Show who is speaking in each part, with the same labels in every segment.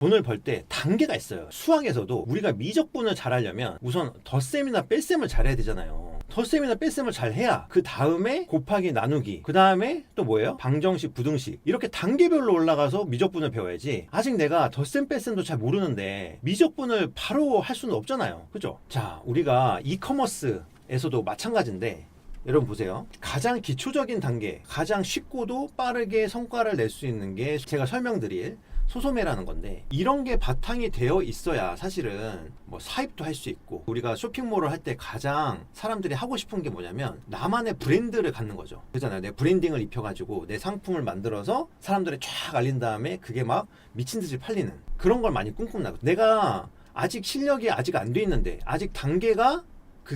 Speaker 1: 돈을 벌 때 단계가 있어요. 수학에서도 우리가 미적분을 잘하려면 우선 덧셈이나 뺄셈을 잘해야 되잖아요. 덧셈이나 뺄셈을 잘 해야 그 다음에 곱하기 나누기, 그 다음에 또 뭐예요? 방정식, 부등식, 이렇게 단계별로 올라가서 미적분을 배워야지. 아직 내가 덧셈 뺄셈도 잘 모르는데 미적분을 바로 할 수는 없잖아요. 그죠? 자, 우리가 이커머스에서도 마찬가지인데, 여러분 보세요. 가장 기초적인 단계, 가장 쉽고도 빠르게 성과를 낼 수 있는 게 제가 설명드릴 소소매라는 건데, 이런 게 바탕이 되어 있어야 사실은 뭐 사입도 할 수 있고, 우리가 쇼핑몰을 할 때 가장 사람들이 하고 싶은 게 뭐냐면 나만의 브랜드를 갖는 거죠. 그렇잖아요. 내 브랜딩을 입혀가지고 내 상품을 만들어서 사람들이 쫙 알린 다음에 그게 막 미친 듯이 팔리는 그런 걸 많이 꿈꾼다. 내가 아직 실력이 아직 안 돼 있는데, 아직 단계가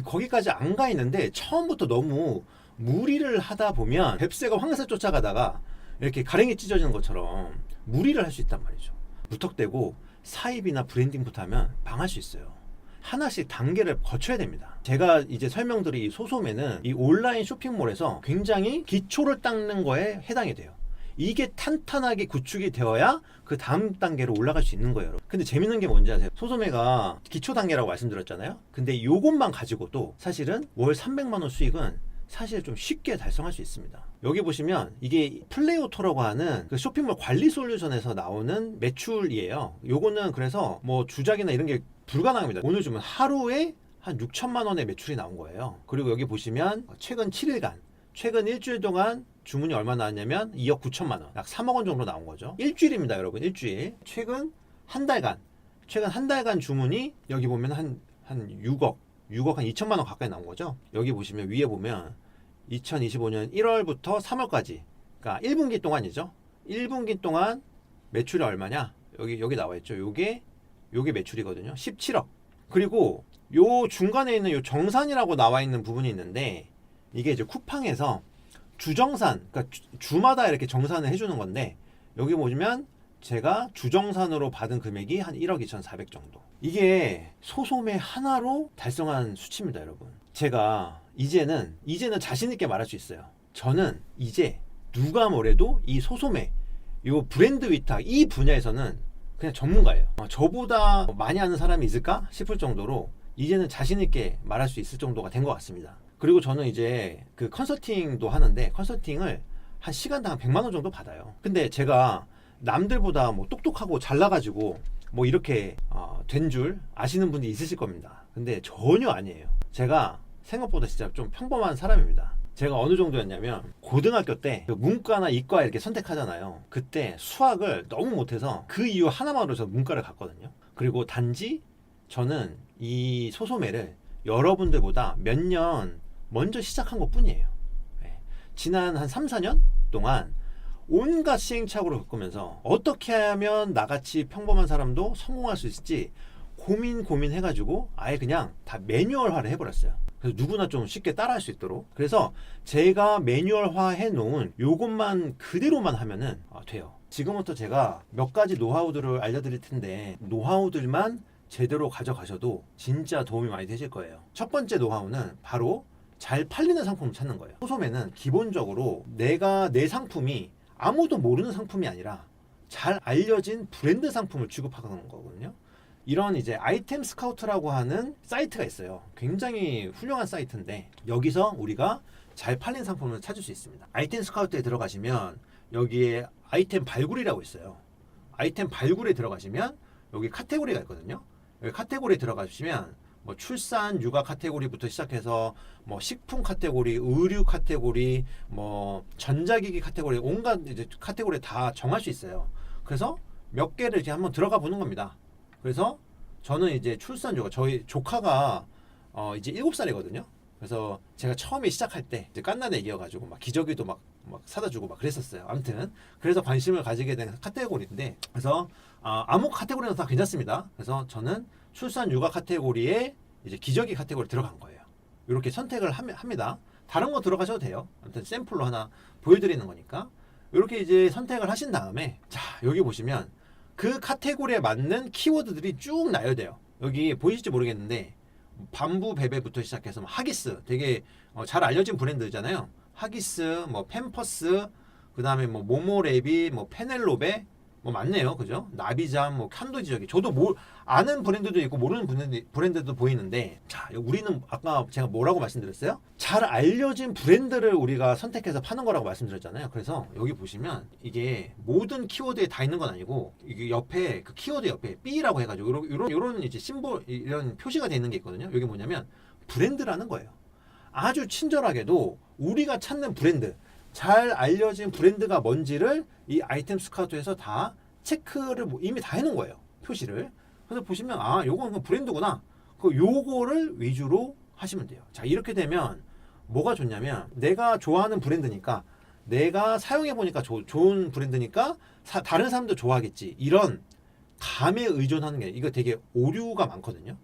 Speaker 1: 거기까지 안 가 있는데 처음부터 너무 무리를 하다 보면 뱁새가 황새 쫓아가다가 이렇게 가랭이 찢어지는 것처럼 무리를 할 수 있단 말이죠. 무턱대고 사입이나 브랜딩부터 하면 망할 수 있어요. 하나씩 단계를 거쳐야 됩니다. 제가 이제 설명드린 이 소소매는 이 온라인 쇼핑몰에서 굉장히 기초를 닦는 거에 해당이 돼요. 이게 탄탄하게 구축이 되어야 그 다음 단계로 올라갈 수 있는 거예요. 근데 재밌는 게 뭔지 아세요? 소소매가 기초 단계라고 말씀드렸잖아요. 근데 이것만 가지고도 사실은 월 300만 원 수익은 사실 좀 쉽게 달성할 수 있습니다. 여기 보시면 이게 플레이오토라고 하는 그 쇼핑몰 관리 솔루션에서 나오는 매출이에요. 요거는 그래서 뭐 주작이나 이런 게 불가능합니다. 오늘 주면 하루에 한 6천만 원의 매출이 나온 거예요. 그리고 여기 보시면 최근 7일간, 최근 일주일 동안 주문이 얼마 나왔냐면 2억 9천만 원, 약 3억 원 정도 나온 거죠. 일주일입니다, 여러분. 일주일. 최근 한 달간 주문이 여기 보면 한 6억 한 2천만 원 가까이 나온 거죠. 여기 보시면 위에 보면 2025년 1월부터 3월까지, 그러니까 1분기 동안이죠. 1분기 동안 매출이 얼마냐? 여기 나와 있죠. 요게 매출이거든요. 17억. 그리고 요 중간에 있는 요 정산이라고 나와 있는 부분이 있는데, 이게 이제 쿠팡에서 주정산, 그러니까 주마다 이렇게 정산을 해주는 건데, 여기 보시면 제가 주정산으로 받은 금액이 한 1억 2,400 정도. 이게 소소매 하나로 달성한 수치입니다, 여러분. 제가 이제는 자신 있게 말할 수 있어요. 저는 이제 누가 뭐래도 이 소소매, 이 브랜드 위탁, 이 분야에서는 그냥 전문가예요. 저보다 많이 아는 사람이 있을까 싶을 정도로 이제는 자신 있게 말할 수 있을 정도가 된 것 같습니다. 그리고 저는 이제 그 컨설팅도 하는데, 컨설팅을 한 시간당 한 100만 원 정도 받아요. 근데 제가 남들보다 뭐 똑똑하고 잘나가지고 뭐 이렇게 된 줄 아시는 분이 있으실 겁니다. 근데 전혀 아니에요. 제가 생각보다 진짜 좀 평범한 사람입니다. 제가 어느 정도였냐면, 고등학교 때 문과나 이과 이렇게 선택하잖아요. 그때 수학을 너무 못해서 그 이유 하나만으로 저 문과를 갔거든요. 그리고 단지 저는 이 소소매를 여러분들보다 몇 년 먼저 시작한 것 뿐이에요. 지난 한 3, 4년 동안 온갖 시행착오를 겪으면서 어떻게 하면 나같이 평범한 사람도 성공할 수 있을지 고민해가지고 아예 그냥 다 매뉴얼화를 해버렸어요. 그래서 누구나 좀 쉽게 따라할 수 있도록. 그래서 제가 매뉴얼화 해놓은 요것만 그대로만 하면은 돼요. 지금부터 제가 몇 가지 노하우들을 알려드릴 텐데, 노하우들만 제대로 가져가셔도 진짜 도움이 많이 되실 거예요. 첫 번째 노하우는 바로 잘 팔리는 상품을 찾는 거예요. 소소매는 기본적으로 내 상품이 아무도 모르는 상품이 아니라 잘 알려진 브랜드 상품을 취급하는 거거든요. 이런 이제 아이템 스카우트라고 하는 사이트가 있어요. 굉장히 훌륭한 사이트인데, 여기서 우리가 잘 팔린 상품을 찾을 수 있습니다. 아이템 스카우트에 들어가시면 여기에 아이템 발굴이라고 있어요. 아이템 발굴에 들어가시면 여기 카테고리가 있거든요. 여기 카테고리에 들어가시면 뭐 출산, 육아 카테고리부터 시작해서 뭐 식품 카테고리, 의류 카테고리, 뭐 전자기기 카테고리, 온갖 이제 카테고리 다 정할 수 있어요. 그래서 몇 개를 이제 한번 들어가 보는 겁니다. 그래서 저는 이제 출산 육아, 저희 조카가 이제 7살이거든요. 그래서 제가 처음에 시작할 때 이제 깐난 애기여가지고 막 기저귀도 막 사다 주고 막 그랬었어요. 아무튼 그래서 관심을 가지게 된 카테고리인데, 그래서 아무 카테고리나 다 괜찮습니다. 그래서 저는 출산 육아 카테고리에 이제 기저귀 카테고리 들어간 거예요. 이렇게 선택을 합니다. 다른 거 들어가셔도 돼요. 아무튼 샘플로 하나 보여드리는 거니까. 이렇게 이제 선택을 하신 다음에, 자, 여기 보시면 그 카테고리에 맞는 키워드들이 쭉 나열돼요. 여기 보이실지 모르겠는데 밤부 베베부터 시작해서 하기스, 되게 잘 알려진 브랜드잖아요. 하기스, 뭐 팸퍼스, 그 다음에 뭐 모모레비, 뭐 페넬로베, 뭐 많네요, 그죠? 나비잠, 뭐 칸도 지저귀. 저도 뭐 아는 브랜드도 있고 모르는 브랜드도 보이는데, 자, 우리는 아까 제가 뭐라고 말씀드렸어요? 잘 알려진 브랜드를 우리가 선택해서 파는 거라고 말씀드렸잖아요. 그래서 여기 보시면 이게 모든 키워드에 다 있는 건 아니고, 이게 옆에 그 키워드 옆에 B라고 해가지고 이런 이제 심볼 이런 표시가 되어 있는 게 있거든요. 이게 뭐냐면 브랜드라는 거예요. 아주 친절하게도 우리가 찾는 브랜드, 잘 알려진 브랜드가 뭔지를 이 아이템 스카우트에서 다 체크를 이미 다 해놓은 거예요. 표시를. 그래서 보시면 아, 요건 브랜드구나. 그 요거를 위주로 하시면 돼요. 자, 이렇게 되면 뭐가 좋냐면 내가 좋아하는 브랜드니까, 내가 사용해 보니까 좋은 브랜드니까 다른 사람도 좋아하겠지. 이런 감에 의존하는 게, 이거 되게 오류가 많거든요.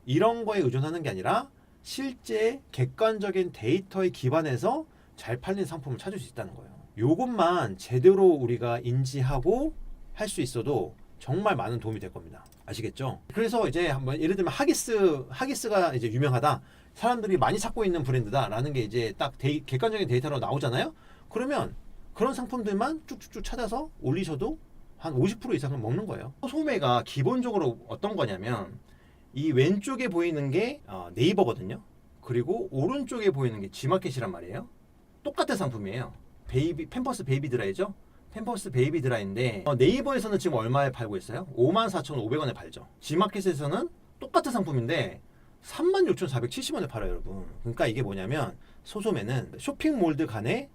Speaker 1: 이런 거에 의존하는 게 아니라 실제 객관적인 데이터에 기반해서 잘 팔린 상품을 찾을 수 있다는 거예요. 요것만 제대로 우리가 인지하고 할 수 있어도 정말 많은 도움이 될 겁니다. 아시겠죠? 그래서 이제 한번 예를 들면 하기스가 이제 유명하다, 사람들이 많이 찾고 있는 브랜드다라는 게 이제 딱 객관적인 데이터로 나오잖아요. 그러면 그런 상품들만 쭉쭉쭉 찾아서 올리셔도 한 50% 이상은 먹는 거예요. 소매가 기본적으로 어떤 거냐면, 이 왼쪽에 보이는 게 네이버거든요. 그리고 오른쪽에 보이는 게 G마켓이란 말이에요. 똑같은 상품이에요. 팸퍼스 베이비 드라이죠. 팸퍼스 베이비 드라이인데 네이버에서는 지금 얼마에 팔고 있어요? 54,500원에 팔죠. G마켓에서는 똑같은 상품인데 36,470원에 팔아요, 여러분. 그러니까 이게 뭐냐면, 소소매는 쇼핑몰들 간에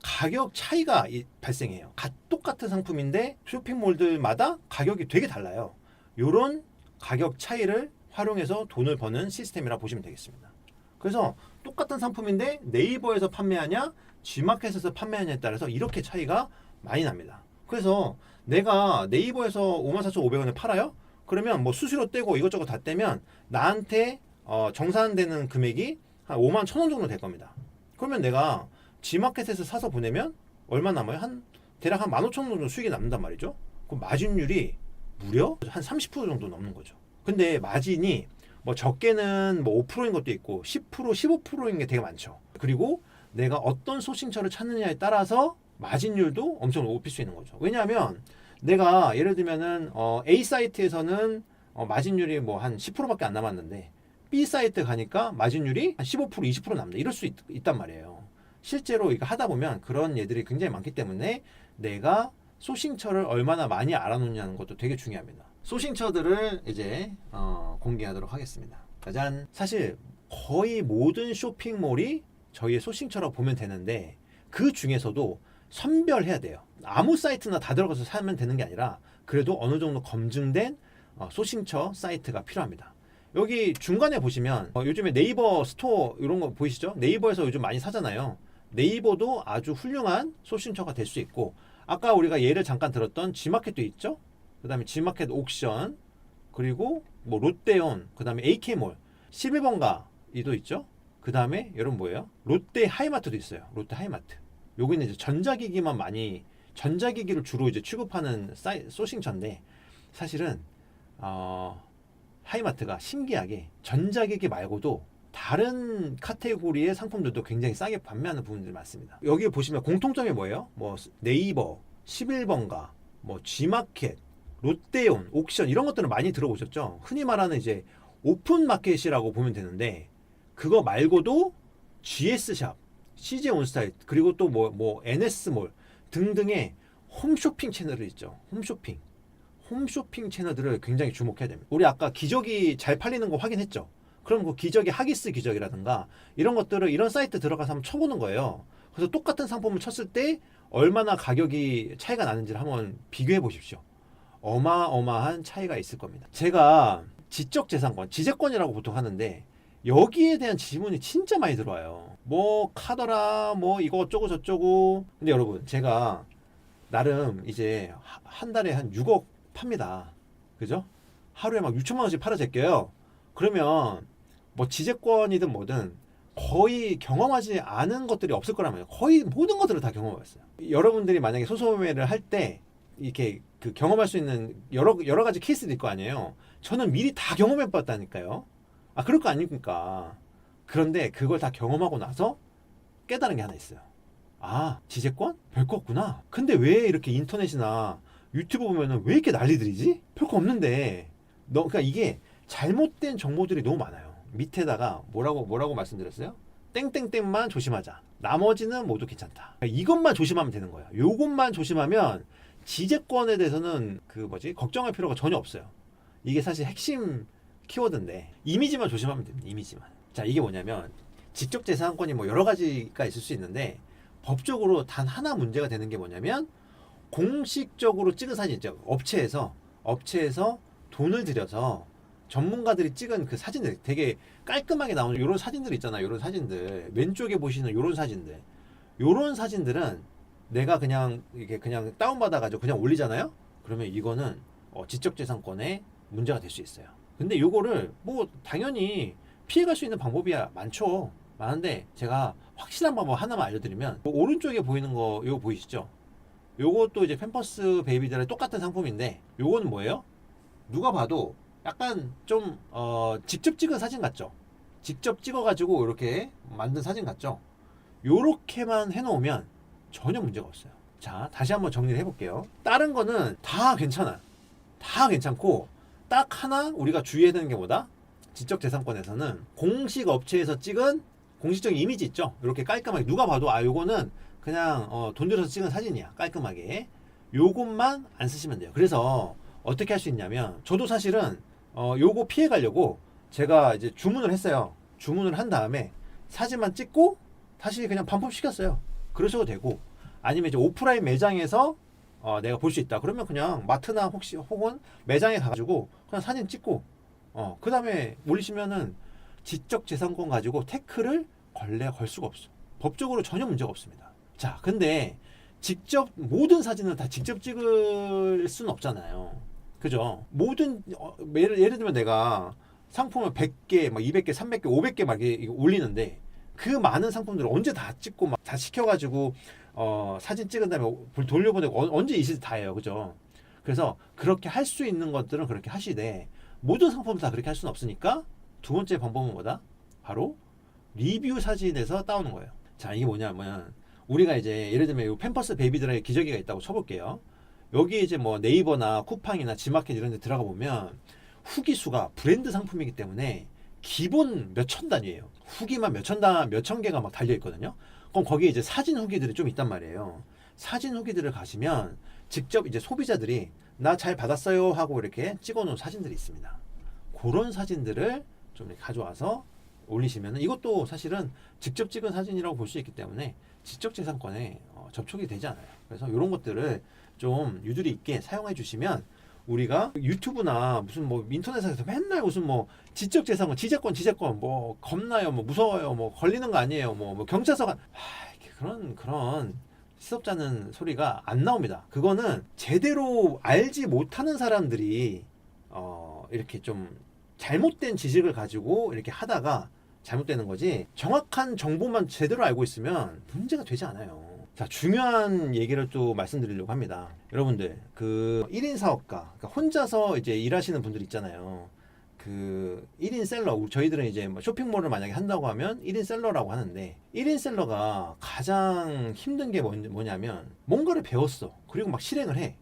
Speaker 1: 가격 차이가 발생해요. 똑같은 상품인데 쇼핑몰들마다 가격이 되게 달라요. 요런 가격 차이를 활용해서 돈을 버는 시스템이라 보시면 되겠습니다. 그래서 똑같은 상품인데 네이버에서 판매하냐 G마켓에서 판매하냐에 따라서 이렇게 차이가 많이 납니다. 그래서 내가 네이버에서 54,500원에 팔아요? 그러면 뭐 수수료 떼고 이것저것 다 떼면 나한테 정산되는 금액이 한 51,000원 정도 될 겁니다. 그러면 내가 G마켓에서 사서 보내면 얼마 남아요? 대략 한 15,000원 정도 수익이 남는단 말이죠. 그럼 마진율이 무려 한 30% 정도 넘는 거죠. 근데 마진이 뭐 적게는 뭐 5%인 것도 있고 10%, 15%인 게 되게 많죠. 그리고 내가 어떤 소싱처를 찾느냐에 따라서 마진율도 엄청 높일 수 있는 거죠. 왜냐하면 내가 예를 들면은 A 사이트에서는 마진율이 뭐 한 10%밖에 안 남았는데 B 사이트 가니까 마진율이 한 15%, 20% 남는다. 이럴 수 있단 말이에요. 실제로 이거 하다 보면 그런 예들이 굉장히 많기 때문에 내가 소싱처를 얼마나 많이 알아놓냐는 것도 되게 중요합니다. 소싱처들을 이제 공개하도록 하겠습니다. 짜잔. 사실 거의 모든 쇼핑몰이 저희의 소싱처라고 보면 되는데, 그 중에서도 선별해야 돼요. 아무 사이트나 다 들어가서 사면 되는 게 아니라 그래도 어느 정도 검증된 소싱처 사이트가 필요합니다. 여기 중간에 보시면 요즘에 네이버 스토어 이런 거 보이시죠? 네이버에서 요즘 많이 사잖아요. 네이버도 아주 훌륭한 소싱처가 될 수 있고, 아까 우리가 예를 잠깐 들었던 G마켓도 있죠. 그 다음에 G마켓 옥션, 그리고 뭐 롯데온, 그 다음에 AK몰, 11번가이도 있죠. 그 다음에 여러분 뭐예요? 롯데 하이마트도 있어요. 롯데 하이마트. 요거는 이제 전자기기를 주로 이제 취급하는 소싱처인데, 사실은 하이마트가 신기하게 전자기기 말고도 다른 카테고리의 상품들도 굉장히 싸게 판매하는 부분들이 많습니다. 여기 보시면 공통점이 뭐예요? 뭐 네이버, 11번가, 뭐 G마켓, 롯데온, 옥션 이런 것들은 많이 들어보셨죠? 흔히 말하는 이제 오픈마켓이라고 보면 되는데, 그거 말고도 GS샵, CJ 온스타일, 그리고 또 뭐 NS몰 등등의 홈쇼핑 채널이 있죠. 홈쇼핑 채널들을 굉장히 주목해야 됩니다. 우리 아까 기저귀 잘 팔리는 거 확인했죠? 그럼 그 기저귀, 하기스 기저귀라든가 이런 것들을 이런 사이트 들어가서 한번 쳐보는 거예요. 그래서 똑같은 상품을 쳤을 때 얼마나 가격이 차이가 나는지를 한번 비교해 보십시오. 어마어마한 차이가 있을 겁니다. 제가 지적재산권, 지재권이라고 보통 하는데, 여기에 대한 질문이 진짜 많이 들어와요. 뭐 카더라, 뭐 이거 어쩌고 저쩌고. 근데 여러분, 제가 나름 이제 한 달에 한 6억 팝니다. 그죠? 하루에 막 6천만 원씩 팔아 제껴요. 그러면 뭐 지재권이든 뭐든 거의 경험하지 않은 것들이 없을 거란 말이에요. 거의 모든 것들을 다 경험해봤어요. 여러분들이 만약에 소소매를 할 때 이렇게 그 경험할 수 있는 여러 가지 케이스도 있을 거 아니에요. 저는 미리 다 경험해봤다니까요. 아, 그럴 거 아닙니까? 그런데 그걸 다 경험하고 나서 깨달은 게 하나 있어요. 아, 지재권? 별거 없구나. 근데 왜 이렇게 인터넷이나 유튜브 보면은 왜 이렇게 난리들이지? 별거 없는데. 그러니까 이게 잘못된 정보들이 너무 많아요. 밑에다가 뭐라고 말씀드렸어요? 땡땡땡만 조심하자. 나머지는 모두 괜찮다. 그러니까 이것만 조심하면 되는 거예요. 요것만 조심하면 지재권에 대해서는 걱정할 필요가 전혀 없어요. 이게 사실 핵심 키워드인데 이미지만 조심하면 됩니다. 이미지만. 자, 이게 뭐냐면 지적재산권이 뭐 여러 가지가 있을 수 있는데 법적으로 단 하나 문제가 되는 게 뭐냐면 공식적으로 찍은 사진 있죠. 업체에서 돈을 들여서 전문가들이 찍은 그 사진들 되게 깔끔하게 나오는 이런 사진들 있잖아요. 이런 사진들 왼쪽에 보시는 이런 사진들은 내가 그냥 이게 그냥 다운받아가지고 그냥 올리잖아요. 그러면 이거는 지적재산권에 문제가 될 수 있어요. 근데 요거를 뭐 당연히 피해갈 수 있는 방법이 많죠. 많은데 제가 확실한 방법 하나만 알려드리면 오른쪽에 보이는 거 요거 보이시죠? 요것도 이제 팸퍼스 베이비들의 똑같은 상품인데 요거는 뭐예요? 누가 봐도 약간 좀 직접 찍은 사진 같죠? 직접 찍어가지고 이렇게 만든 사진 같죠? 요렇게만 해놓으면 전혀 문제가 없어요. 자, 다시 한번 정리를 해볼게요. 다른 거는 다 괜찮아요. 다 괜찮고 딱 하나 우리가 주의해야 되는 게 뭐다? 지적재산권에서는 공식 업체에서 찍은 공식적인 이미지 있죠? 이렇게 깔끔하게 누가 봐도 요거는 그냥 돈 들여서 찍은 사진이야. 깔끔하게 요것만 안 쓰시면 돼요. 그래서 어떻게 할 수 있냐면 저도 사실은 요거 피해 가려고 제가 이제 주문을 했어요. 주문을 한 다음에 사진만 찍고 다시 그냥 반품시켰어요. 그러셔도 되고 아니면 이제 오프라인 매장에서 내가 볼 수 있다. 그러면 그냥 마트나 혹은 매장에 가가지고 그냥 사진 찍고 그 다음에 올리시면은 지적재산권 가지고 태클을 걸 수가 없어. 법적으로 전혀 문제가 없습니다. 자, 근데 모든 사진을 다 직접 찍을 수는 없잖아요. 그죠? 예를 들면 내가 상품을 100개, 막 200개, 300개, 500개 막 이렇게 올리는데 그 많은 상품들을 언제 다 찍고 막 다 시켜가지고 사진 찍은 다음에 돌려보내고 언제 이 시대 다 해요. 그죠? 그래서 그렇게 할 수 있는 것들은 그렇게 하시되 모든 상품을 다 그렇게 할 수는 없으니까 두 번째 방법은 뭐다? 바로 리뷰 사진에서 따오는 거예요. 자, 이게 뭐냐면 우리가 이제 예를 들면 이 팸퍼스 베이비들의 기저귀가 있다고 쳐볼게요. 여기 이제 뭐 네이버나 쿠팡이나 지마켓 이런 데 들어가 보면 후기 수가 브랜드 상품이기 때문에 기본 몇천 단위예요. 후기만 몇천 개가 막 달려 있거든요. 그럼 거기에 이제 사진 후기들이 좀 있단 말이에요. 사진 후기들을 가시면 직접 이제 소비자들이 나 잘 받았어요 하고 이렇게 찍어 놓은 사진들이 있습니다. 그런 사진들을 좀 이렇게 가져와서 올리시면 이것도 사실은 직접 찍은 사진이라고 볼 수 있기 때문에 지적재산권에 접촉이 되지 않아요. 그래서 이런 것들을 좀 유두리 있게 사용해 주시면 우리가 유튜브나 무슨 뭐 인터넷에서 맨날 무슨 뭐 지적재산권, 지재권 뭐 겁나요, 뭐 무서워요, 뭐 걸리는 거 아니에요, 뭐 경찰서가 그런 시덥잖은 소리가 안 나옵니다. 그거는 제대로 알지 못하는 사람들이 이렇게 좀 잘못된 지식을 가지고 이렇게 하다가 잘못되는 거지 정확한 정보만 제대로 알고 있으면 문제가 되지 않아요. 자, 중요한 얘기를 또 말씀드리려고 합니다. 여러분들 그 1인 사업가 그러니까 혼자서 이제 일하시는 분들 있잖아요. 그 1인 셀러 저희들은 이제 뭐 쇼핑몰을 만약에 한다고 하면 1인 셀러라고 하는데 1인 셀러가 가장 힘든 게 뭐냐면 뭔가를 배웠어. 그리고 막 실행을 해.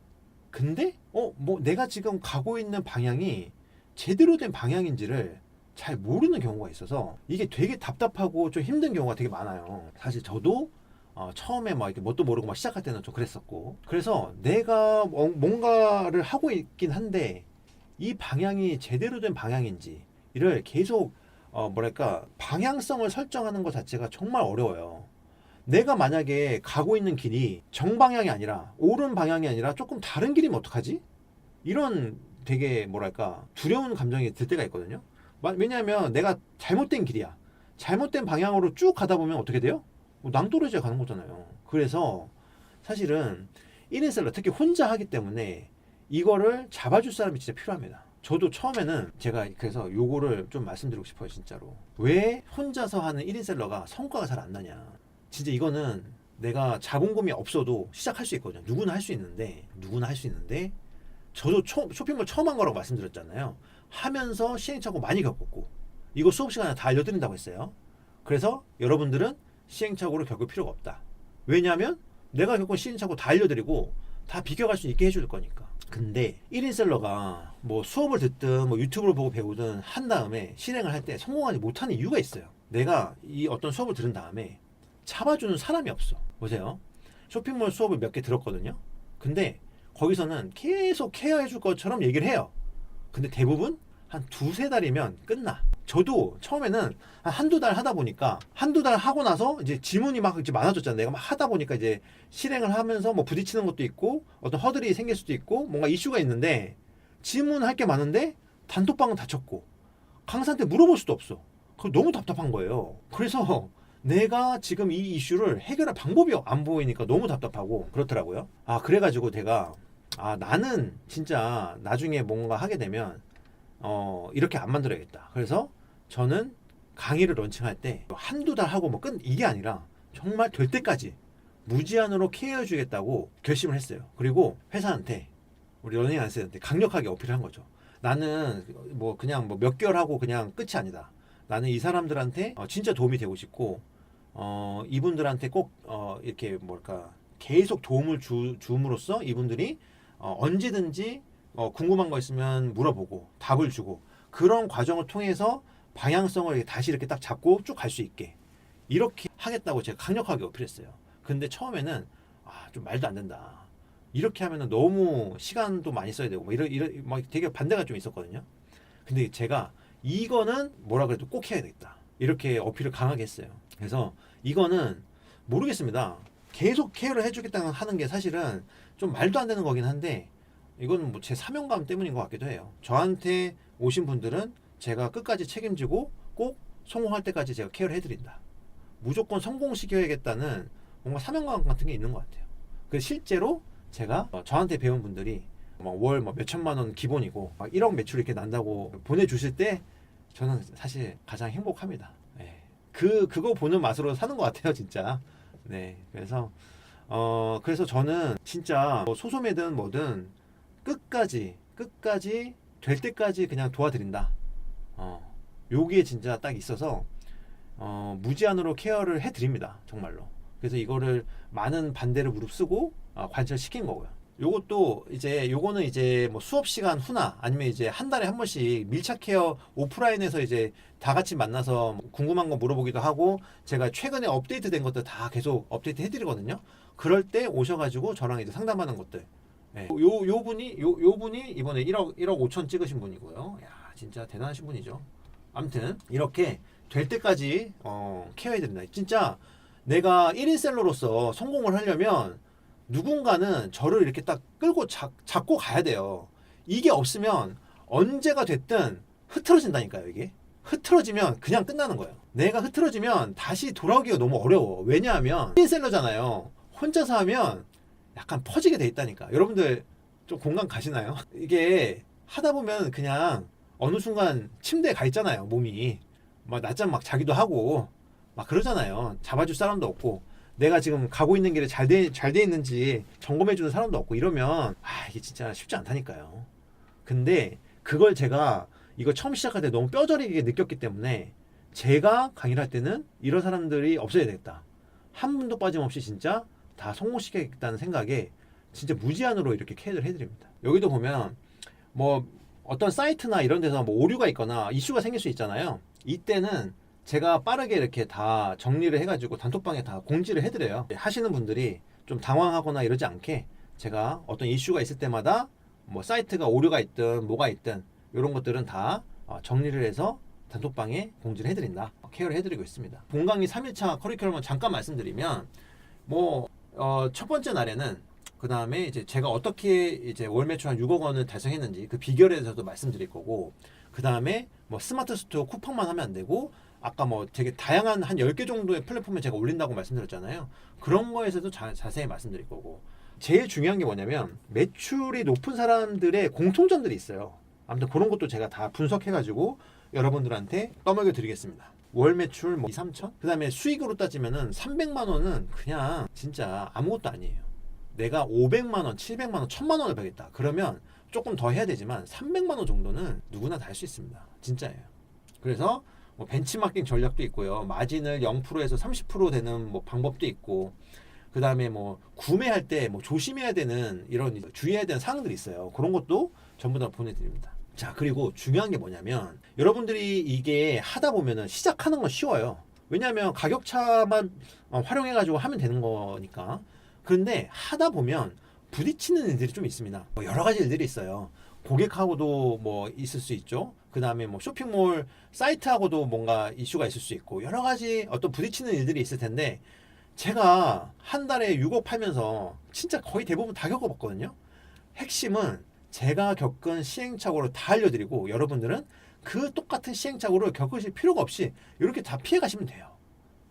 Speaker 1: 근데 뭐 내가 지금 가고 있는 방향이 제대로 된 방향인지를 잘 모르는 경우가 있어서 이게 되게 답답하고 좀 힘든 경우가 되게 많아요. 사실 저도 처음에 막 이렇게 뭣도 모르고 막 시작할 때는 좀 그랬었고 그래서 내가 뭔가를 하고 있긴 한데 이 방향이 제대로 된 방향인지 이를 계속 방향성을 설정하는 것 자체가 정말 어려워요. 내가 만약에 가고 있는 길이 정방향이 아니라 옳은 방향이 아니라 조금 다른 길이면 어떡하지? 이런 되게 두려운 감정이 들 때가 있거든요. 왜냐하면 내가 잘못된 길이야. 잘못된 방향으로 쭉 가다 보면 어떻게 돼요? 낭떠러지에 가는 거잖아요. 그래서 사실은 1인 셀러 특히 혼자 하기 때문에 이거를 잡아줄 사람이 진짜 필요합니다. 저도 처음에는 제가 그래서 요거를 좀 말씀드리고 싶어요. 진짜로 왜 혼자서 하는 1인 셀러가 성과가 잘 안 나냐. 진짜 이거는 내가 자본금이 없어도 시작할 수 있거든요. 누구나 할 수 있는데 저도 쇼핑몰 처음 한 거라고 말씀드렸잖아요. 하면서 시행착오 많이 겪었고 이거 수업 시간에 다 알려드린다고 했어요. 그래서 여러분들은 시행착오를 겪을 필요가 없다. 왜냐하면 내가 겪은 시행착오 다 알려드리고 다 비교할 수 있게 해줄 거니까. 근데 1인 셀러가 뭐 수업을 듣든 뭐 유튜브를 보고 배우든 한 다음에 실행을 할 때 성공하지 못하는 이유가 있어요. 내가 이 어떤 수업을 들은 다음에 잡아주는 사람이 없어. 보세요. 쇼핑몰 수업을 몇 개 들었거든요. 근데 거기서는 계속 케어해 줄 것처럼 얘기를 해요. 근데 대부분 한 두세 달이면 끝나. 저도 처음에는 한두 달 하다 보니까 한두 달 하고 나서 이제 지문이 막 이제 많아졌잖아요. 내가 막 하다 보니까 이제 실행을 하면서 뭐 부딪히는 것도 있고 어떤 허들이 생길 수도 있고 뭔가 이슈가 있는데 지문할 게 많은데 단톡방은 닫혔고 강사한테 물어볼 수도 없어. 그거 너무 답답한 거예요. 그래서 내가 지금 이 이슈를 해결할 방법이 안 보이니까 너무 답답하고 그렇더라고요. 그래가지고 제가 나는 진짜 나중에 뭔가 하게 되면 이렇게 안 만들어야겠다. 그래서 저는 강의를 런칭할 때 한두 달 하고 뭐 이게 아니라 정말 될 때까지 무제한으로 케어해 주겠다고 결심을 했어요. 그리고 회사한테 우리 러닝 안스한테 강력하게 어필을 한 거죠. 나는 뭐 그냥 뭐 몇 개월 하고 그냥 끝이 아니다. 나는 이 사람들한테 진짜 도움이 되고 싶고 이분들한테 꼭 이렇게 뭘까 계속 도움을 줌으로써 이분들이 언제든지 궁금한 거 있으면 물어보고 답을 주고 그런 과정을 통해서 방향성을 다시 이렇게 딱 잡고 쭉 갈 수 있게 이렇게 하겠다고 제가 강력하게 어필했어요. 근데 처음에는 좀 말도 안 된다. 이렇게 하면은 너무 시간도 많이 써야 되고 막 되게 반대가 좀 있었거든요. 근데 제가 이거는 뭐라 그래도 꼭 해야 되겠다. 이렇게 어필을 강하게 했어요. 그래서 이거는 모르겠습니다. 계속 케어를 해주겠다는 하는 게 사실은 좀 말도 안 되는 거긴 한데 이건 뭐 제 사명감 때문인 것 같기도 해요. 저한테 오신 분들은 제가 끝까지 책임지고 꼭 성공할 때까지 제가 케어를 해드린다. 무조건 성공시켜야겠다는 뭔가 사명감 같은 게 있는 것 같아요. 그래서 실제로 제가 저한테 배운 분들이 월 몇천만 원 기본이고 1억 매출 이렇게 난다고 보내주실 때 저는 사실 가장 행복합니다. 네. 그거 보는 맛으로 사는 것 같아요, 진짜. 네. 그래서 저는 진짜 소소매든 뭐든 끝까지 될 때까지 그냥 도와드린다. 요게 진짜 딱 있어서 무제한으로 케어를 해드립니다. 정말로. 그래서 이거를 많은 반대를 무릅쓰고 관철시킨 거고요. 요거는 이제 뭐 수업 시간 후나 아니면 이제 한 달에 한 번씩 밀착 케어 오프라인에서 이제 다 같이 만나서 궁금한 거 물어보기도 하고 제가 최근에 업데이트된 것들 다 계속 업데이트 해드리거든요. 그럴 때 오셔가지고 저랑 이제 상담하는 것들. 네. 요 분이 이번에 1억 5천 찍으신 분이고요. 야, 진짜 대단하신 분이죠. 아무튼 이렇게 될 때까지 케어해드린다. 진짜 내가 1인 셀러로서 성공을 하려면 누군가는 저를 이렇게 딱 끌고 잡고 가야 돼요. 이게 없으면 언제가 됐든 흐트러진다니까요. 이게 흐트러지면 그냥 끝나는 거예요. 내가 흐트러지면 다시 돌아오기가 너무 어려워. 왜냐하면 1인 셀러잖아요. 혼자서 하면 약간 퍼지게 돼 있다니까. 여러분들 좀 공감 가시나요? 이게 하다 보면 그냥 어느 순간 침대에 가 있잖아요. 몸이 막 낮잠 막 자기도 하고 막 그러잖아요. 잡아줄 사람도 없고 내가 지금 가고 있는 길에 잘 돼 있는지 점검해주는 사람도 없고 이러면 이게 진짜 쉽지 않다니까요. 근데 그걸 제가 이거 처음 시작할 때 너무 뼈저리게 느꼈기 때문에 제가 강의를 할 때는 이런 사람들이 없어야 되겠다. 한 분도 빠짐없이 진짜 다 성공시키겠다는 생각에 진짜 무제한으로 이렇게 케어를 해드립니다. 여기도 보면 뭐 어떤 사이트나 이런 데서 뭐 오류가 있거나 이슈가 생길 수 있잖아요. 이때는 제가 빠르게 이렇게 다 정리를 해가지고 단톡방에 다 공지를 해드려요. 하시는 분들이 좀 당황하거나 이러지 않게 제가 어떤 이슈가 있을 때마다 뭐 사이트가 오류가 있든 뭐가 있든 이런 것들은 다 정리를 해서 단톡방에 공지를 해드린다. 케어를 해드리고 있습니다. 본강의 3일차 커리큘럼을 잠깐 말씀드리면 첫 번째 날에는 그 다음에 이제 제가 어떻게 이제 월 매출 한 6억 원을 달성했는지 그 비결에 대해서도 말씀드릴 거고, 그 다음에 뭐 스마트 스토어 쿠팡만 하면 안 되고, 아까 뭐 되게 다양한 한 10개 정도의 플랫폼에 제가 올린다고 말씀드렸잖아요. 그런 거에서도 자세히 말씀드릴 거고, 제일 중요한 게 뭐냐면 매출이 높은 사람들의 공통점들이 있어요. 아무튼 그런 것도 제가 다 분석해가지고 여러분들한테 떠먹여 드리겠습니다. 월 매출 2, 3천? 그 다음에 수익으로 따지면은 300만 원은 그냥 진짜 아무것도 아니에요. 내가 500만 원, 700만 원, 1000만 원을 벌겠다. 그러면 조금 더 해야 되지만 300만 원 정도는 누구나 다 할 수 있습니다. 진짜예요. 그래서 뭐 벤치마킹 전략도 있고요. 마진을 0%에서 30% 되는 뭐 방법도 있고, 그 다음에 뭐 구매할 때 뭐 조심해야 되는 이런 주의해야 되는 사항들이 있어요. 그런 것도 전부 다 보내드립니다. 자, 그리고 중요한 게 뭐냐면 여러분들이 이게 하다 보면은 시작하는 건 쉬워요. 왜냐하면 가격차만 활용해가지고 하면 되는 거니까. 그런데 하다 보면 부딪히는 일들이 좀 있습니다. 뭐 여러 가지 일들이 있어요. 고객하고도 뭐 있을 수 있죠. 그 다음에 뭐 쇼핑몰 사이트하고도 뭔가 이슈가 있을 수 있고 여러 가지 어떤 부딪히는 일들이 있을 텐데 제가 한 달에 6억 팔면서 진짜 거의 대부분 다 겪어봤거든요. 핵심은 제가 겪은 시행착오를 다 알려드리고 여러분들은 그 똑같은 시행착오를 겪으실 필요가 없이 이렇게 다 피해 가시면 돼요.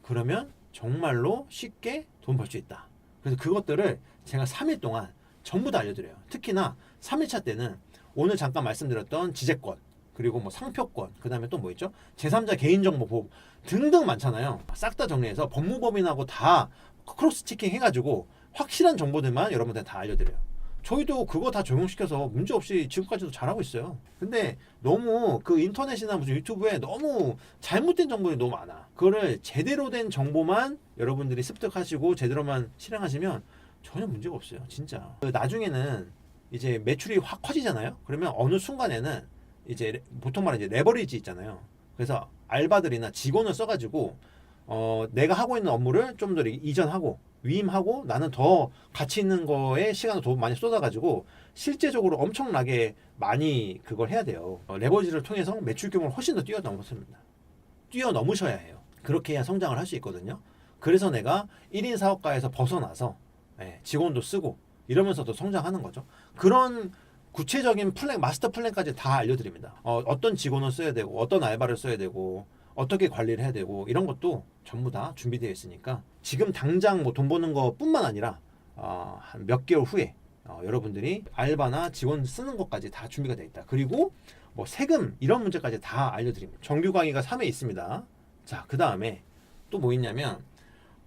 Speaker 1: 그러면 정말로 쉽게 돈 벌 수 있다. 그래서 그것들을 제가 3일 동안 전부 다 알려드려요. 특히나 3일차 때는 오늘 잠깐 말씀드렸던 지재권, 그리고 뭐 상표권, 그 다음에 또 뭐 있죠? 제3자 개인정보 보호 등등 많잖아요. 싹 다 정리해서 법무법인하고 다 크로스 체킹 해가지고 확실한 정보들만 여러분들 다 알려드려요. 저희도 그거 다 적용시켜서 문제없이 지금까지도 잘하고 있어요. 근데 너무 그 인터넷이나 무슨 유튜브에 너무 잘못된 정보들이 너무 많아. 그거를 제대로 된 정보만 여러분들이 습득하시고 제대로만 실행하시면 전혀 문제가 없어요. 진짜. 나중에는 이제 매출이 확 커지잖아요. 그러면 어느 순간에는 이제 보통 말하는 이제 레버리지 있잖아요. 그래서 알바들이나 직원을 써가지고 내가 하고 있는 업무를 좀 더 이전하고 위임하고 나는 더 가치 있는 거에 시간을 더 많이 쏟아가지고 실제적으로 엄청나게 많이 그걸 해야 돼요. 레버리지를 통해서 매출 규모를 훨씬 더 뛰어넘습니다. 뛰어넘으셔야 해요. 그렇게 해야 성장을 할 수 있거든요. 그래서 내가 1인 사업가에서 벗어나서 직원도 쓰고 이러면서도 성장하는 거죠. 그런 구체적인 플랜, 마스터 플랜까지 다 알려드립니다. 어떤 직원을 써야 되고 어떤 알바를 써야 되고 어떻게 관리를 해야 되고 이런 것도 전부 다 준비되어 있으니까 지금 당장 뭐 돈 버는 것뿐만 아니라 한 몇 개월 후에 여러분들이 알바나 직원 쓰는 것까지 다 준비가 되어 있다. 그리고 뭐 세금 이런 문제까지 다 알려드립니다. 정규 강의가 3회 있습니다. 자, 그 다음에 또 뭐 있냐면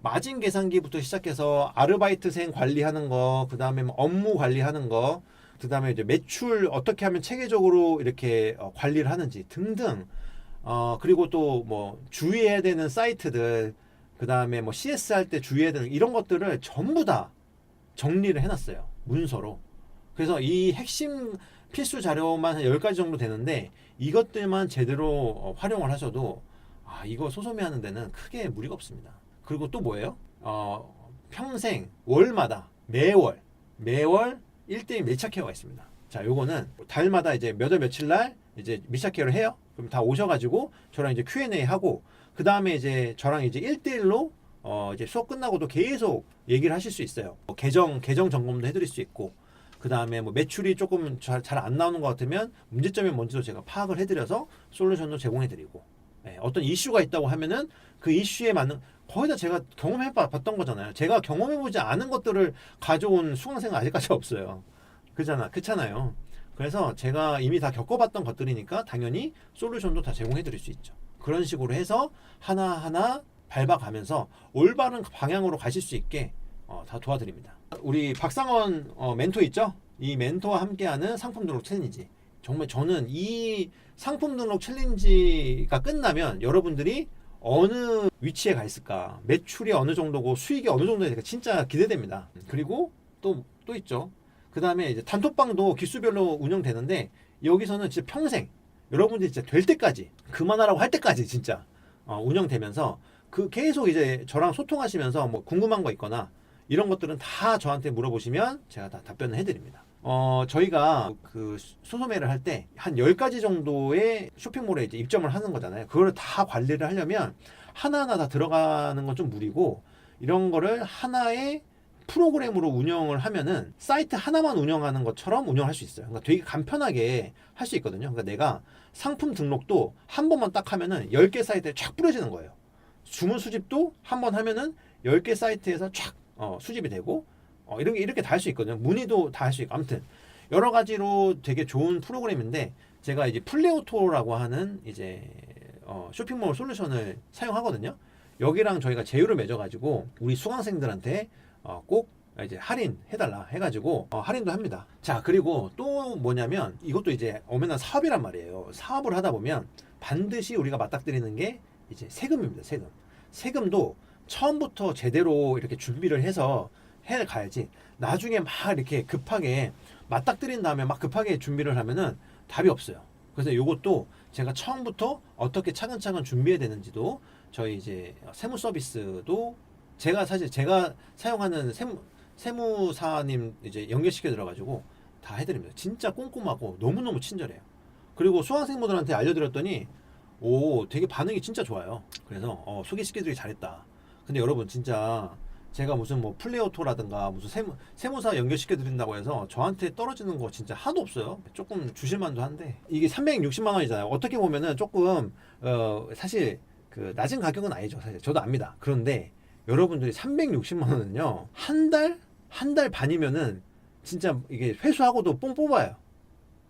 Speaker 1: 마진 계산기부터 시작해서 아르바이트생 관리하는 거, 그 다음에 뭐 업무 관리하는 거, 그 다음에 이제 매출 어떻게 하면 체계적으로 이렇게 관리를 하는지 등등. 그리고 또 뭐 주의해야 되는 사이트들, 그 다음에 뭐 CS 할 때 주의해야 되는 이런 것들을 전부 다 정리를 해놨어요. 문서로. 그래서 이 핵심 필수 자료만 한 10가지 정도 되는데 이것들만 제대로 활용을 하셔도 이거 소소미 하는 데는 크게 무리가 없습니다. 그리고 또 뭐예요? 평생 월마다 매월 1대1 밀착 케어가 있습니다. 자, 요거는 달마다 이제 몇 월 며칠 날 이제 밀착 케어를 해요. 그럼 다 오셔가지고 저랑 이제 Q&A 하고 그 다음에 이제 저랑 이제 1대1로 이제 수업 끝나고도 계속 얘기를 하실 수 있어요. 계정 점검도 해드릴 수 있고 그 다음에 뭐 매출이 조금 잘 안 나오는 것 같으면 문제점이 뭔지도 제가 파악을 해드려서 솔루션도 제공해드리고 어떤 이슈가 있다고 하면은 그 이슈에 맞는 거의 다 제가 경험해봤던 거잖아요. 제가 경험해보지 않은 것들을 가져온 수강생은 아직까지 없어요. 그렇잖아요. 그래서 제가 이미 다 겪어봤던 것들이니까 당연히 솔루션도 다 제공해드릴 수 있죠. 그런 식으로 해서 하나하나 밟아가면서 올바른 방향으로 가실 수 있게 다 도와드립니다. 우리 박상원 멘토 있죠? 이 멘토와 함께하는 상품 등록 챌린지. 정말 저는 이 상품 등록 챌린지가 끝나면 여러분들이 어느 위치에 가 있을까, 매출이 어느 정도고 수익이 어느 정도 될까 진짜 기대됩니다. 그리고 또 있죠. 그 다음에 이제 단톡방도 기수별로 운영되는데 여기서는 진짜 평생 여러분들이 진짜 될 때까지 그만하라고 할 때까지 진짜 운영되면서 그 계속 이제 저랑 소통하시면서 뭐 궁금한 거 있거나 이런 것들은 다 저한테 물어보시면 제가 다 답변을 해드립니다. 저희가 그 소소매를 할 때 한 10가지 정도의 쇼핑몰에 이제 입점을 하는 거잖아요. 그거를 다 관리를 하려면 하나하나 다 들어가는 건 좀 무리고 이런 거를 하나의 프로그램으로 운영을 하면은 사이트 하나만 운영하는 것처럼 운영할 수 있어요. 그러니까 되게 간편하게 할 수 있거든요. 그러니까 내가 상품 등록도 한 번만 딱 하면은 10개 사이트에 쫙 뿌려지는 거예요. 주문 수집도 한 번 하면은 10개 사이트에서 쫙 수집이 되고 이렇게 다 할 수 있거든요. 문의도 다 할 수 있고 아무튼 여러 가지로 되게 좋은 프로그램인데 제가 이제 플레오토라고 하는 이제 쇼핑몰 솔루션을 사용하거든요. 여기랑 저희가 제휴를 맺어가지고 우리 수강생들한테 꼭 이제 할인해달라 해가지고 할인도 합니다. 자, 그리고 또 뭐냐면 이것도 이제 엄연한 사업이란 말이에요. 사업을 하다 보면 반드시 우리가 맞닥뜨리는 게 이제 세금입니다. 세금도 처음부터 제대로 이렇게 준비를 해서 해 가야지. 나중에 막 이렇게 급하게 맞닥뜨린 다음에 막 급하게 준비를 하면은 답이 없어요. 그래서 요것도 제가 처음부터 어떻게 차근차근 준비해야 되는지도 저희 이제 세무 서비스도 제가 사실 제가 사용하는 세무사님 이제 연결시켜 들어가지고 다 해드립니다. 진짜 꼼꼼하고 너무너무 친절해요. 그리고 수강생분들한테 알려드렸더니 오 되게 반응이 진짜 좋아요. 그래서 소개시켜드리기 잘했다. 근데 여러분 진짜 제가 무슨 뭐 플레이오토라든가 무슨 세무사 연결시켜 드린다고 해서 저한테 떨어지는 거 진짜 하나도 없어요. 조금 주실만도 한데 이게 360만 원이잖아요. 어떻게 보면은 조금 사실 그 낮은 가격은 아니죠. 사실 저도 압니다. 그런데 여러분들이 360만 원은요 한 달 반이면은 진짜 이게 회수하고도 뽕 뽑아요.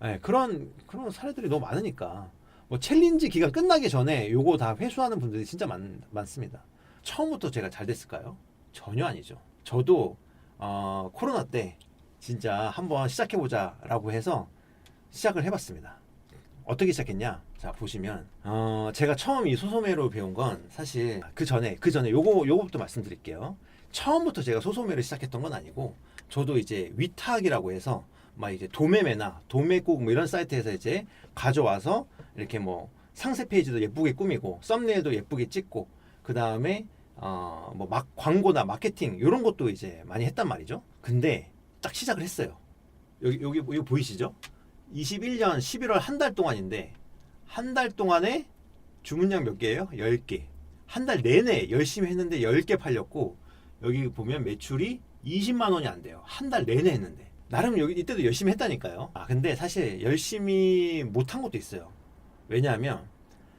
Speaker 1: 네, 그런 사례들이 너무 많으니까 뭐 챌린지 기간 끝나기 전에 요거 다 회수하는 분들이 진짜 많습니다. 처음부터 제가 잘 됐을까요? 전혀 아니죠. 저도 코로나 때 진짜 한번 시작해보자 라고 해서 시작을 해봤습니다. 어떻게 시작했냐? 자 보시면 제가 처음 이 소소매로 배운 건 사실 그 전에 요거부터 말씀드릴게요. 처음부터 제가 소소매를 시작했던 건 아니고 저도 이제 위탁이라고 해서 막 이제 도매매나 도매국 뭐 이런 사이트에서 이제 가져와서 이렇게 뭐 상세 페이지도 예쁘게 꾸미고 썸네일도 예쁘게 찍고 그 다음에 뭐 막 광고나 마케팅 이런 것도 이제 많이 했단 말이죠. 근데 딱 시작을 했어요. 여기 보이시죠? 21년 11월 한 달 동안인데 한 달 동안에 주문량 몇 개예요? 10개. 한 달 내내 열심히 했는데 10개 팔렸고 여기 보면 매출이 20만 원이 안 돼요. 한 달 내내 했는데. 나름 여기 이때도 열심히 했다니까요. 근데 사실 열심히 못한 것도 있어요. 왜냐하면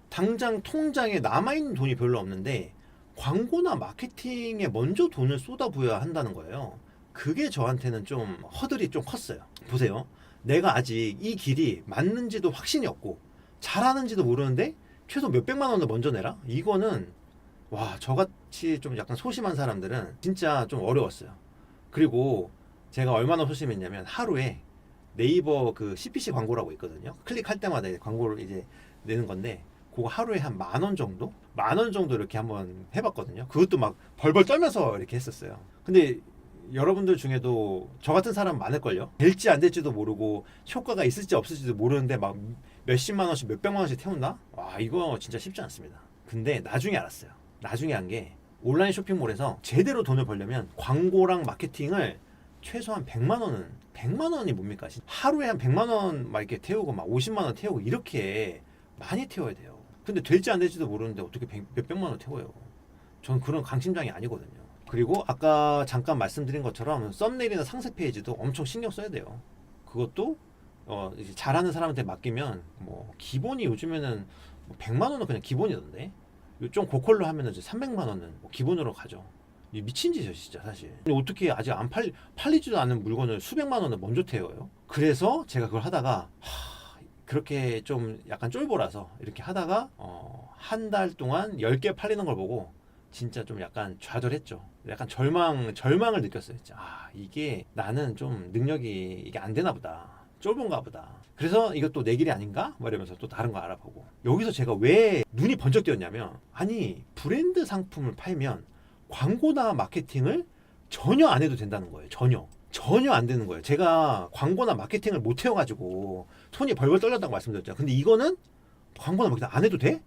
Speaker 1: 당장 통장에 남아있는 돈이 별로 없는데 광고나 마케팅에 먼저 돈을 쏟아부어야 한다는 거예요. 그게 저한테는 좀 허들이 좀 컸어요. 보세요. 내가 아직 이 길이 맞는지도 확신이 없고 잘하는지도 모르는데 최소 몇백만 원을 먼저 내라? 이거는 와 저같이 좀 약간 소심한 사람들은 진짜 좀 어려웠어요. 그리고 제가 얼마나 소심했냐면 하루에 네이버 그 CPC 광고라고 있거든요. 클릭할 때마다 광고를 이제 내는 건데 그거 하루에 한 10,000원 정도? 10,000원 정도 이렇게 한번 해봤거든요. 그것도 막 벌벌 떨면서 이렇게 했었어요. 근데 여러분들 중에도 저 같은 사람 많을걸요? 될지 안 될지도 모르고 효과가 있을지 없을지도 모르는데 막 몇십만 원씩 몇백만 원씩 태운다? 와 이거 진짜 쉽지 않습니다. 근데 나중에 알았어요. 나중에 한 게 온라인 쇼핑몰에서 제대로 돈을 벌려면 광고랑 마케팅을 최소한 100만 원이 뭡니까? 하루에 한 100만 원 막 이렇게 태우고 막 50만 원 태우고 이렇게 많이 태워야 돼요. 근데 될지 안 될지도 모르는데 어떻게 몇백만 원 태워요? 전 그런 강심장이 아니거든요. 그리고 아까 잠깐 말씀드린 것처럼 썸네일이나 상세 페이지도 엄청 신경 써야 돼요. 그것도 이제 잘하는 사람한테 맡기면 뭐 기본이 요즘에는 뭐 100만 원은 그냥 기본이던데 좀 고퀄로 하면은 이제 300만 원은 뭐 기본으로 가죠. 미친 짓이죠 진짜 사실. 근데 어떻게 아직 안 팔리지도 않은 물건을 수백만 원을 먼저 태워요? 그래서 제가 그걸 하다가 그렇게 좀 약간 쫄보라서 이렇게 하다가 한 달 동안 10개 팔리는 걸 보고 진짜 좀 약간 좌절했죠. 약간 절망을 느꼈어요. 진짜 이게 나는 좀 능력이 이게 안 되나 보다. 쫄본가 보다. 그래서 이것도 내 길이 아닌가? 뭐 이러면서 또 다른 거 알아보고. 여기서 제가 왜 눈이 번쩍 뜨였냐면 아니 브랜드 상품을 팔면 광고나 마케팅을 전혀 안 해도 된다는 거예요. 전혀 안 되는 거예요. 제가 광고나 마케팅을 못 해가지고 손이 벌벌 떨렸다고 말씀드렸죠. 근데 이거는 광고나 마케팅 안 해도 돼?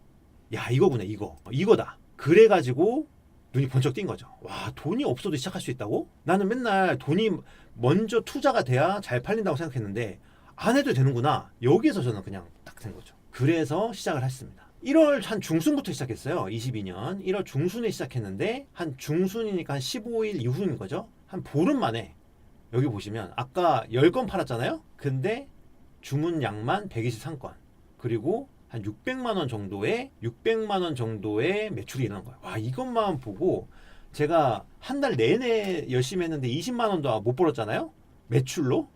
Speaker 1: 야 이거구나 이거다. 그래가지고 눈이 번쩍 띈 거죠. 와 돈이 없어도 시작할 수 있다고? 나는 맨날 돈이 먼저 투자가 돼야 잘 팔린다고 생각했는데 안 해도 되는구나. 여기에서 저는 그냥 딱 된 거죠. 그래서 시작을 했습니다. 1월 한 중순부터 시작했어요. 22년 1월 중순에 시작했는데 한 중순이니까 한 15일 이후인 거죠. 한 보름 만에 여기 보시면 아까 10건 팔았잖아요. 근데 주문량만 123건 그리고 한 600만 원 정도의 매출이 일어난 거예요. 와 이것만 보고 제가 한 달 내내 열심히 했는데 20만 원도 못 벌었잖아요. 매출로.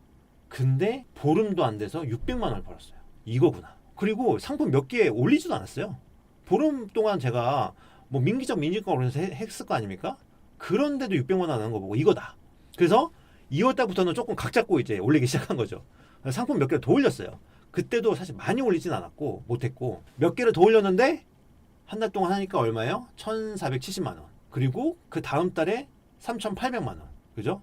Speaker 1: 근데 보름도 안 돼서 600만 원을 벌었어요. 이거구나. 그리고 상품 몇 개 올리지도 않았어요. 보름 동안 제가 뭐 민기적으로 해서 했을 거 아닙니까? 그런데도 600만 원 하는 거 보고 이거다. 그래서 2월달부터는 조금 각 잡고 이제 올리기 시작한 거죠. 상품 몇 개를 더 올렸어요. 그때도 사실 많이 올리진 않았고 못했고 몇 개를 더 올렸는데 한 달 동안 하니까 얼마예요? 1,470만 원. 그리고 그 다음 달에 3,800만 원. 그죠?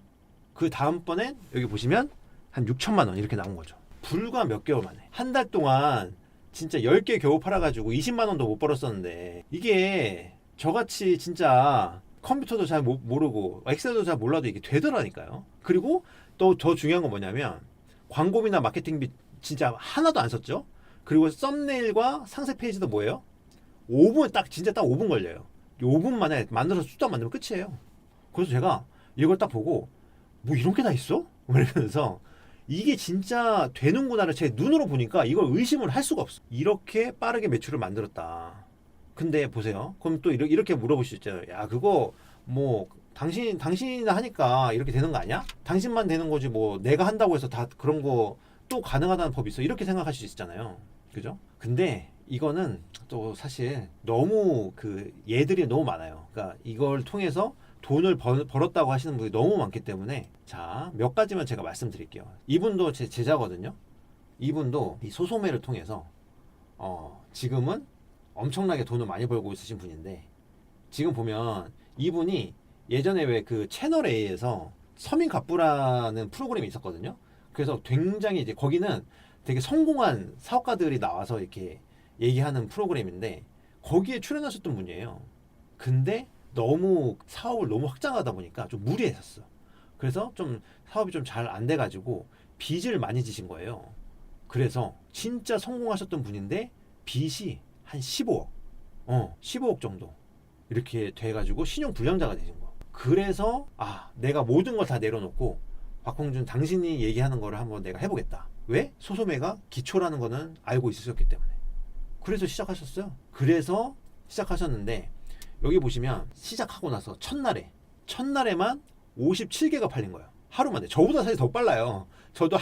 Speaker 1: 그 다음번엔 여기 보시면 한 6천만 원 이렇게 나온 거죠. 불과 몇 개월 만에. 한 달 동안 진짜 10개 겨우 팔아가지고 20만 원도 못 벌었었는데, 이게 저같이 진짜 컴퓨터도 잘 모르고 엑셀도 잘 몰라도 이게 되더라니까요. 그리고 또 더 중요한 건 뭐냐면, 광고비나 마케팅비 진짜 하나도 안 썼죠. 그리고 썸네일과 상세 페이지도 뭐예요? 5분, 진짜 딱 5분 걸려요. 5분 만에 만들어서 뚝딱 만들면 끝이에요. 그래서 제가 이걸 딱 보고, 뭐 이런 게 다 있어? 그러면서 이게 진짜 되는구나를 제 눈으로 보니까 이걸 의심을 할 수가 없어. 이렇게 빠르게 매출을 만들었다. 근데 보세요. 그럼 또 이렇게 물어볼 수 있잖아요. 야, 그거 뭐 당신이나 하니까 이렇게 되는 거 아니야? 당신만 되는 거지 뭐 내가 한다고 해서 다 그런 거 또 가능하다는 법이 있어. 이렇게 생각하실 수 있잖아요. 그죠? 근데 이거는 또 사실 너무 그 예들이 너무 많아요. 그러니까 이걸 통해서 돈을 벌었다고 하시는 분이 너무 많기 때문에, 자, 몇 가지만 제가 말씀드릴게요. 이분도 제 제자거든요. 이분도 이 소소매를 통해서 지금은 엄청나게 돈을 많이 벌고 있으신 분인데, 지금 보면 이분이 예전에 왜 그 채널 A에서 서민 갑부라는 프로그램이 있었거든요. 그래서 굉장히 이제 거기는 되게 성공한 사업가들이 나와서 이렇게 얘기하는 프로그램인데, 거기에 출연하셨던 분이에요. 근데 너무 사업을 너무 확장하다 보니까 좀 무리했었어. 그래서 좀 사업이 좀 잘 안 돼가지고 빚을 많이 지신 거예요. 그래서 진짜 성공하셨던 분인데 빚이 한 15억, 15억 정도 이렇게 돼가지고 신용 불량자가 되신 거예요. 그래서 내가 모든 걸 다 내려놓고 박홍준 당신이 얘기하는 거를 한번 내가 해보겠다. 왜? 소소매가 기초라는 거는 알고 있으셨기 때문에. 그래서 시작하셨어요. 그래서 시작하셨는데, 여기 보시면 시작하고 나서 첫날에만 57개가 팔린 거예요. 하루 만에. 저보다 사실 더 빨라요. 저도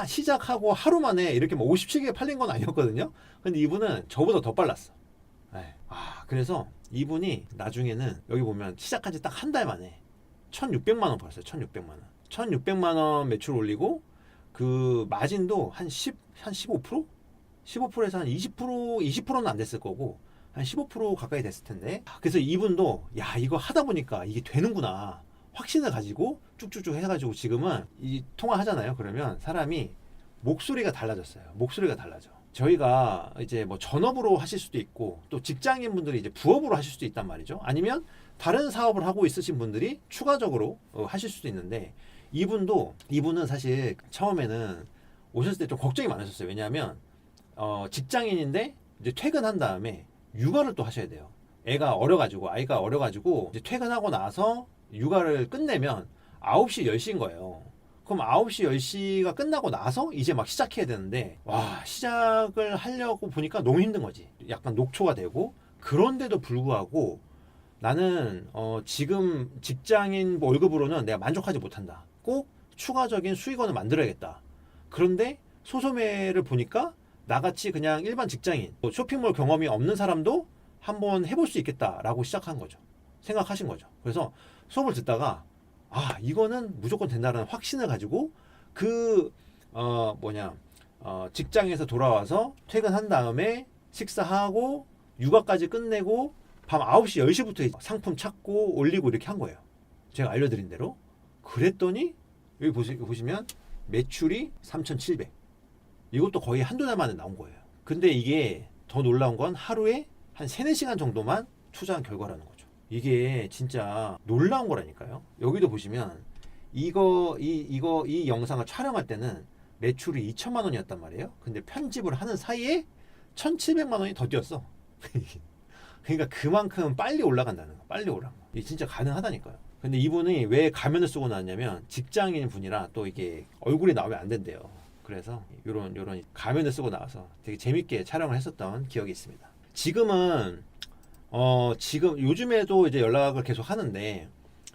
Speaker 1: 시작하고 하루 만에 이렇게 뭐 57개 팔린 건 아니었거든요. 근데 이분은 저보다 더 빨랐어. 네. 그래서 이분이 나중에는 여기 보면 시작한 지 딱 한 달 만에 1,600만 원 벌었어요. 1,600만 원. 1,600만 원 매출 올리고, 그 마진도 한 15%? 15%에서 한 20%는 안 됐을 거고, 한 15% 가까이 됐을 텐데. 그래서 이분도 야, 이거 하다 보니까 이게 되는구나 확신을 가지고 쭉쭉쭉 해가지고 지금은 이 통화하잖아요. 그러면 사람이 목소리가 달라졌어요. 목소리가 달라져. 저희가 이제 뭐 전업으로 하실 수도 있고, 또 직장인 분들이 이제 부업으로 하실 수도 있단 말이죠. 아니면 다른 사업을 하고 있으신 분들이 추가적으로 하실 수도 있는데, 이분은 사실 처음에는 오셨을 때 좀 걱정이 많으셨어요. 왜냐하면 직장인인데 이제 퇴근한 다음에 육아를 또 하셔야 돼요. 아이가 어려가지고 이제 퇴근하고 나서 육아를 끝내면 9시 10시인 거예요. 그럼 9시 10시가 끝나고 나서 이제 막 시작해야 되는데, 시작을 하려고 보니까 너무 힘든 거지. 약간 녹초가 되고. 그런데도 불구하고 나는 지금 직장인 월급으로는 내가 만족하지 못한다. 꼭 추가적인 수익원을 만들어야겠다. 그런데 소소매를 보니까 나같이 그냥 일반 직장인, 쇼핑몰 경험이 없는 사람도 한번 해볼 수 있겠다라고 시작한 거죠. 생각하신 거죠. 그래서 수업을 듣다가 이거는 무조건 된다는 확신을 가지고 직장에서 돌아와서 퇴근한 다음에 식사하고 육아까지 끝내고 밤 9시, 10시부터 상품 찾고 올리고 이렇게 한 거예요. 제가 알려드린 대로. 그랬더니 여기 보시면 매출이 3,700. 이것도 거의 한두 달 만에 나온 거예요. 근데 이게 더 놀라운 건 하루에 한 3, 4시간 정도만 투자한 결과라는 거죠. 이게 진짜 놀라운 거라니까요. 여기도 보시면 이 영상을 촬영할 때는 매출이 2천만 원이었단 말이에요. 근데 편집을 하는 사이에 1,700만 원이 더 뛰었어. 그러니까 그만큼 빨리 올라간다는 거. 빨리 올라간 거. 이게 진짜 가능하다니까요. 근데 이분이 왜 가면을 쓰고 나왔냐면, 직장인 분이라 또 이게 얼굴이 나오면 안 된대요. 그래서 요런 가면을 쓰고 나와서 되게 재밌게 촬영을 했었던 기억이 있습니다. 지금 요즘에도 이제 연락을 계속 하는데,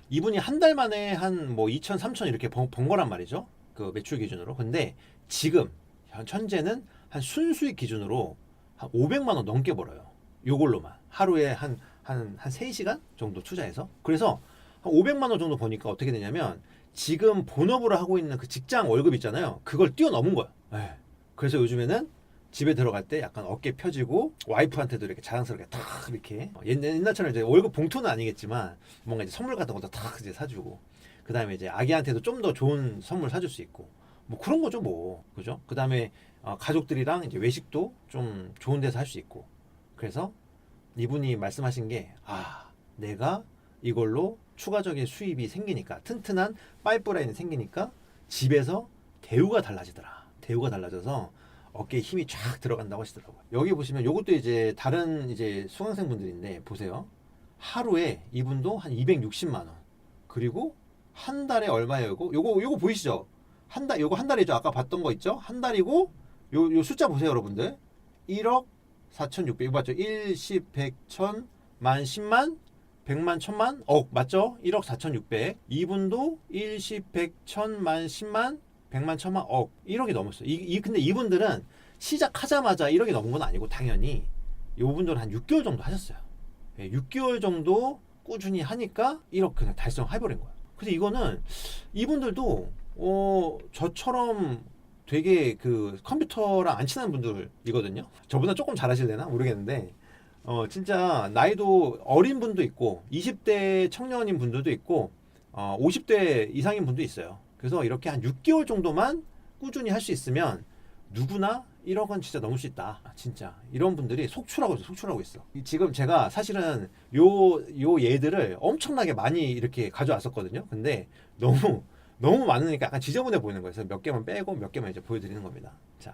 Speaker 1: 이분이 한 달 만에 한 뭐 2천, 3천 이렇게 번 거란 말이죠. 그 매출 기준으로. 근데 지금 현재는 한 순수익 기준으로 한 500만 원 넘게 벌어요. 요걸로만 하루에 한 3시간 정도 투자해서. 그래서 한 500만 원 정도 버니까 어떻게 되냐면, 지금 본업으로 하고 있는 그 직장 월급 있잖아요. 그걸 뛰어넘은 거야. 그래서 요즘에는 집에 들어갈 때 약간 어깨 펴지고 와이프한테도 이렇게 자랑스럽게 탁 이렇게 옛날처럼 이제 월급 봉투는 아니겠지만 뭔가 이제 선물 같은 것도 탁 이제 사주고 그다음에 이제 아기한테도 좀 더 좋은 선물 사줄 수 있고 뭐 그런 거죠 뭐 그죠? 그다음에 가족들이랑 이제 외식도 좀 좋은 데서 할 수 있고 그래서 이분이 말씀하신 게 내가 이걸로 추가적인 수입이 생기니까 튼튼한 파이프라인이 생기니까 집에서 대우가 달라지더라. 대우가 달라져서 어깨에 힘이 쫙 들어간다고 하시더라고요. 여기 보시면 요것도 이제 다른 이제 수강생분들인데 보세요. 하루에 이분도 한 260만 원. 그리고 한 달에 얼마예요? 요거 보이시죠? 요거 한 달이죠. 아까 봤던 거 있죠? 한 달이고 요 숫자 보세요, 여러분들. 1억 4,600 이거 맞죠? 1, 10, 100, 1000, 만, 10만, 100만, 1000만, 억 맞죠? 1억 4,600 이분도 1, 10, 100, 1000, 만, 10만, 100만, 1000만, 억 1억이 넘었어요. 근데 이분들은 시작하자마자 1억이 넘은 건 아니고 당연히 이분들은 한 6개월 정도 하셨어요. 6개월 정도 꾸준히 하니까 1억 그냥 달성해버린 거예요. 근데 이거는 이분들도 저처럼 되게 그 컴퓨터랑 안 친한 분들이거든요. 저보다 조금 잘하실래나 모르겠는데 진짜 나이도 어린 분도 있고 20대 청년인 분들도 있고 50대 이상인 분도 있어요. 그래서 이렇게 한 6개월 정도만 꾸준히 할 수 있으면 누구나 1억은 진짜 넘을 수 있다. 진짜 이런 분들이 속출하고 있어. 지금 제가 사실은 요 얘들을 엄청나게 많이 이렇게 가져왔었거든요. 근데 너무 많으니까 약간 지저분해 보이는 거예요. 그래서 몇 개만 빼고 몇 개만 이제 보여드리는 겁니다. 자.